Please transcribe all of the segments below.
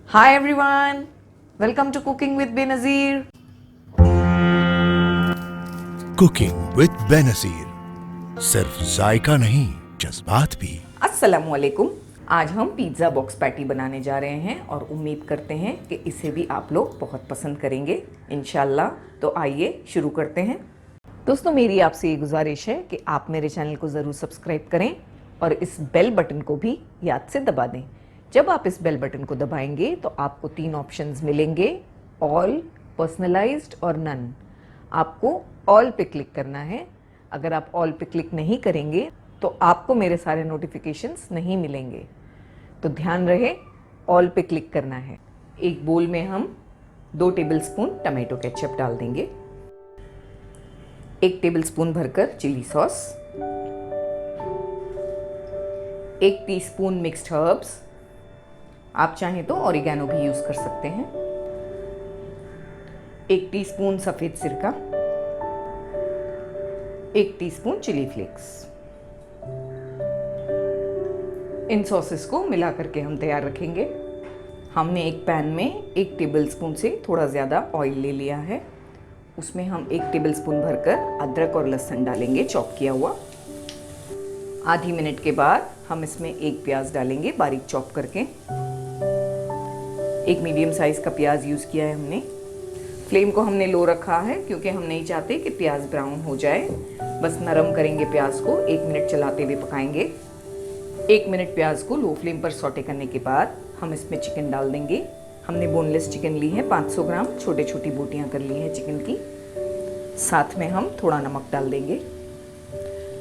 Hi everyone, welcome to Cooking with Benazir. Cooking with Benazir सिर्फ जायका नहीं जज्बात भी। अस्सलामुअलैकुम। आज हम पिज़्ज़ा बॉक्स पैटी बनाने जा रहे हैं और उम्मीद करते हैं कि इसे भी आप लोग बहुत पसंद करेंगे इंशाल्लाह। तो आइए शुरू करते हैं। दोस्तों, मेरी आपसे ये गुजारिश है कि आप मेरे चैनल को ज़रूर सब्सक्राइब करें और इस बेल बटन को भी याद से दबा दें। जब आप इस बेल बटन को दबाएंगे तो आपको 3 ऑप्शंस मिलेंगे, ऑल, पर्सनलाइज्ड और नन। आपको ऑल पे क्लिक करना है। अगर आप ऑल पे क्लिक नहीं करेंगे तो आपको मेरे सारे नोटिफिकेशंस नहीं मिलेंगे। तो ध्यान रहे, ऑल पे क्लिक करना है। एक बोल में हम 2 टेबलस्पून टमाटो केचप डाल देंगे, 1 टेबलस्पून भरकर chilli sauce, 1 teaspoon mixed herbs, आप चाहें तो ऑरिगेनो भी यूज कर सकते हैं, 1 टीस्पून सफेद सिरका, 1 टीस्पून चिली फ्लेक्स। इन सॉसेस को मिला करके हम तैयार रखेंगे। हमने एक पैन में 1 टेबलस्पून से थोड़ा ज़्यादा ऑयल ले लिया है। उसमें हम 1 टेबलस्पून भरकर अदरक और लहसुन डालेंगे, चॉप किया हुआ। आधी मिनट के बाद हम इसमें 1 प्याज डालेंगे, बारीक चॉप करके। एक मीडियम साइज़ का प्याज यूज़ किया है हमने। फ्लेम को हमने लो रखा है क्योंकि हम नहीं चाहते कि प्याज ब्राउन हो जाए। बस नरम करेंगे प्याज को, 1 मिनट चलाते हुए पकाएंगे। 1 मिनट प्याज को लो फ्लेम पर सौटे करने के बाद हम इसमें चिकन डाल देंगे। हमने बोनलेस चिकन ली है, 500 ग्राम छोटे छोटी बोटियां कर ली है चिकन की। साथ में हम थोड़ा नमक डाल देंगे।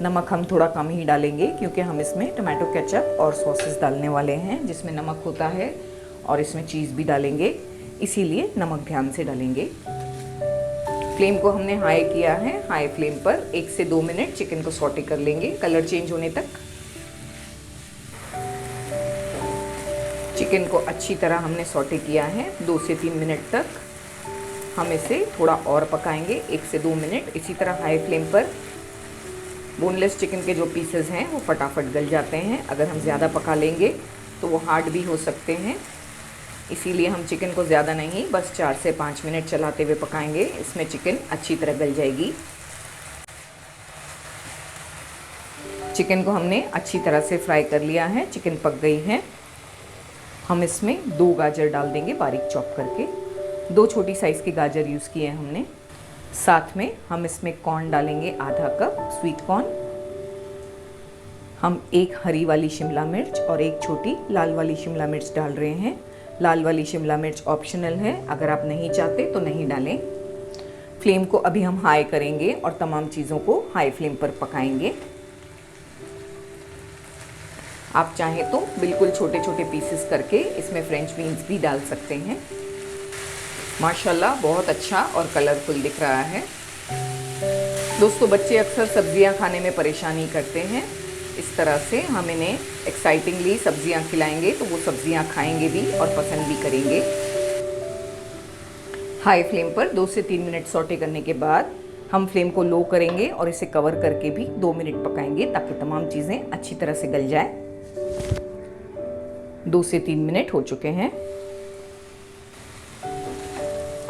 नमक हम थोड़ा कम ही डालेंगे क्योंकि हम इसमें टमाटो केचप और सॉसेस डालने वाले हैं जिसमें नमक होता है और इसमें चीज़ भी डालेंगे, इसीलिए नमक ध्यान से डालेंगे। फ्लेम को हमने हाई किया है। हाई फ्लेम पर 1 से 2 मिनट चिकन को सौटे कर लेंगे, कलर चेंज होने तक। चिकन को अच्छी तरह हमने सौटे किया है 2 से 3 मिनट तक। हम इसे थोड़ा और पकाएंगे 1 से 2 मिनट इसी तरह हाई फ्लेम पर। बोनलेस चिकन के जो पीसेस हैं वो फटाफट गल जाते हैं। अगर हम ज़्यादा पका लेंगे तो वो हार्ड भी हो सकते हैं, इसीलिए हम चिकन को ज़्यादा नहीं, बस 4 से 5 मिनट चलाते हुए पकाएंगे। इसमें चिकन अच्छी तरह गल जाएगी। चिकन को हमने अच्छी तरह से फ्राई कर लिया है, चिकन पक गई है। हम इसमें 2 गाजर डाल देंगे, बारीक चॉप करके। 2 छोटी साइज़ के गाजर यूज़ किए हैं हमने। साथ में हम इसमें कॉर्न डालेंगे, आधा कप स्वीट कॉर्न। हम 1 हरी वाली शिमला मिर्च और 1 छोटी लाल वाली शिमला मिर्च डाल रहे हैं। लाल वाली शिमला मिर्च ऑप्शनल है, अगर आप नहीं चाहते तो नहीं डालें। फ्लेम को अभी हम हाई करेंगे और तमाम चीज़ों को हाई फ्लेम पर पकाएंगे। आप चाहें तो बिल्कुल छोटे छोटे पीसेस करके इसमें फ्रेंच बीन्स भी डाल सकते हैं। माशाल्लाह बहुत अच्छा और कलरफुल दिख रहा है। दोस्तों, बच्चे अक्सर सब्जियां खाने में परेशानी करते हैं। इस तरह से हम इन्हें एक्साइटिंगली सब्जियां खिलाएंगे तो वो सब्जियां खाएंगे भी और पसंद भी करेंगे। हाई फ्लेम पर 2 से 3 मिनट सौटे करने के बाद हम फ्लेम को लो करेंगे और इसे कवर करके भी 2 मिनट पकाएंगे ताकि तमाम चीज़ें अच्छी तरह से गल जाए। 2 से 3 मिनट हो चुके हैं।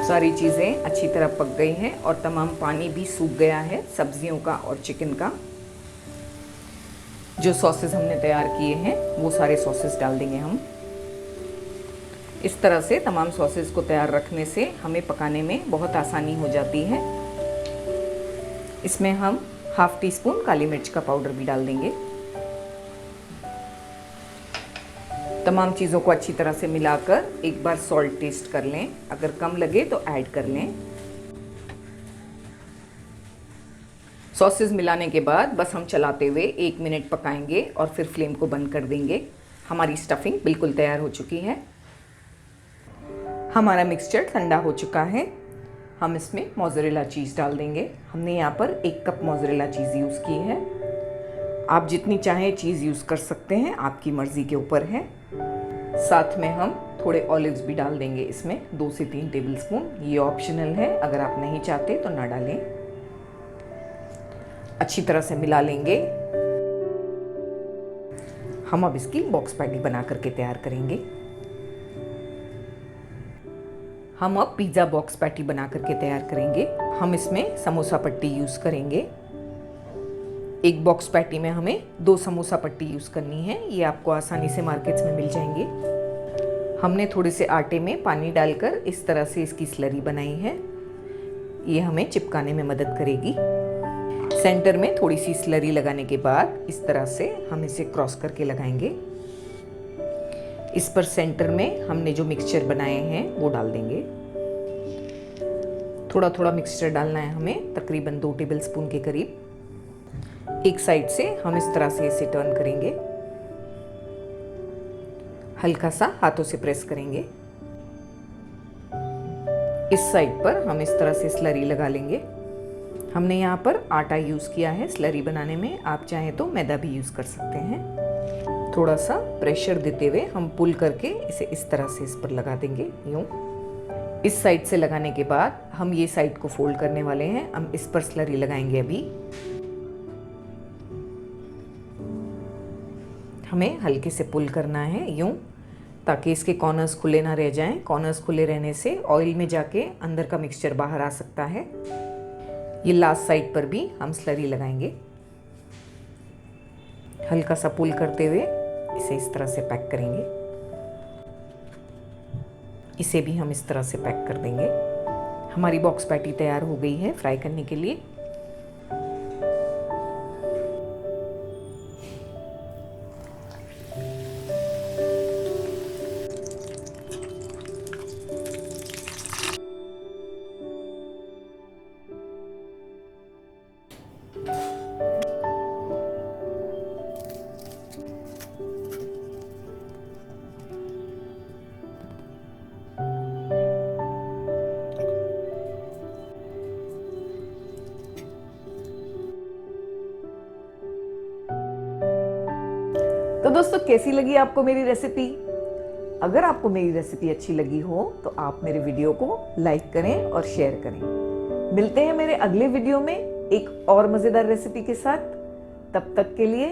सारी चीज़ें अच्छी तरह पक गई हैं और तमाम पानी भी सूख गया है सब्जियों का और चिकन का। जो सॉसेस हमने तैयार किए हैं वो सारे सॉसेस डाल देंगे हम। इस तरह से तमाम सॉसेस को तैयार रखने से हमें पकाने में बहुत आसानी हो जाती है। इसमें हम ½ टीस्पून काली मिर्च का पाउडर भी डाल देंगे। तमाम चीज़ों को अच्छी तरह से मिलाकर एक बार सॉल्ट टेस्ट कर लें, अगर कम लगे तो ऐड कर लें। सॉसेस मिलाने के बाद बस हम चलाते हुए 1 मिनट पकाएंगे और फिर फ्लेम को बंद कर देंगे। हमारी स्टफिंग बिल्कुल तैयार हो चुकी है। हमारा मिक्सचर ठंडा हो चुका है। हम इसमें मोज़रेला चीज़ डाल देंगे। हमने यहाँ पर 1 कप मोज़रेला चीज़ यूज़ की है। आप जितनी चाहें चीज़ यूज़ कर सकते हैं, आपकी मर्ज़ी के ऊपर है। साथ में हम थोड़े ऑलिव्स भी डाल देंगे इसमें, 2 से 3 टेबलस्पून। ये ऑप्शनल है, अगर आप नहीं चाहते तो ना डालें। अच्छी तरह से मिला लेंगे। हम अब इसकी बॉक्स पैटी बना करके तैयार करेंगे। हम अब पिज़्ज़ा बॉक्स पैटी बना करके तैयार करेंगे। हम इसमें समोसा पट्टी यूज़ करेंगे। एक बॉक्स पैटी में हमें 2 समोसा पट्टी यूज़ करनी है। ये आपको आसानी से मार्केट्स में मिल जाएंगे। हमने थोड़े से आटे में पानी डालकर इस तरह से इसकी स्लरी बनाई है। ये हमें चिपकाने में मदद करेगी। सेंटर में थोड़ी सी स्लरी लगाने के बाद इस तरह से हम इसे क्रॉस करके लगाएंगे। इस पर सेंटर में हमने जो मिक्सचर बनाए हैं वो डाल देंगे। थोड़ा थोड़ा मिक्सचर डालना है हमें, तकरीबन 2 टेबलस्पून के करीब। एक साइड से हम इस तरह से इसे टर्न करेंगे, हल्का सा हाथों से प्रेस करेंगे। इस साइड पर हम इस तरह से स्लरी लगा लेंगे। हमने यहाँ पर आटा यूज़ किया है स्लरी बनाने में, आप चाहें तो मैदा भी यूज़ कर सकते हैं। थोड़ा सा प्रेशर देते हुए हम पुल करके इसे इस तरह से इस पर लगा देंगे, यूं। इस साइड से लगाने के बाद हम ये साइड को फोल्ड करने वाले हैं। हम इस पर स्लरी लगाएंगे अभी। हमें हल्के से पुल करना है यूं, ताकि इसके कॉर्नर्स खुले ना रह जाएं। कॉर्नर्स खुले रहने से ऑयल में जाके अंदर का मिक्सचर बाहर आ सकता है। ये लास्ट साइड पर भी हम स्लरी लगाएंगे। हल्का सा पुल करते हुए इसे इस तरह से पैक करेंगे। इसे भी हम इस तरह से पैक कर देंगे। हमारी बॉक्स पैटी तैयार हो गई है फ्राई करने के लिए। तो दोस्तों, कैसी लगी आपको मेरी रेसिपी? अगर आपको मेरी रेसिपी अच्छी लगी हो तो आप मेरे वीडियो को लाइक करें और शेयर करें। मिलते हैं मेरे अगले वीडियो में एक और मजेदार रेसिपी के साथ। तब तक के लिए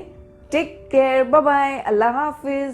टेक केयर, बाय बाय, अल्लाह हाफिज।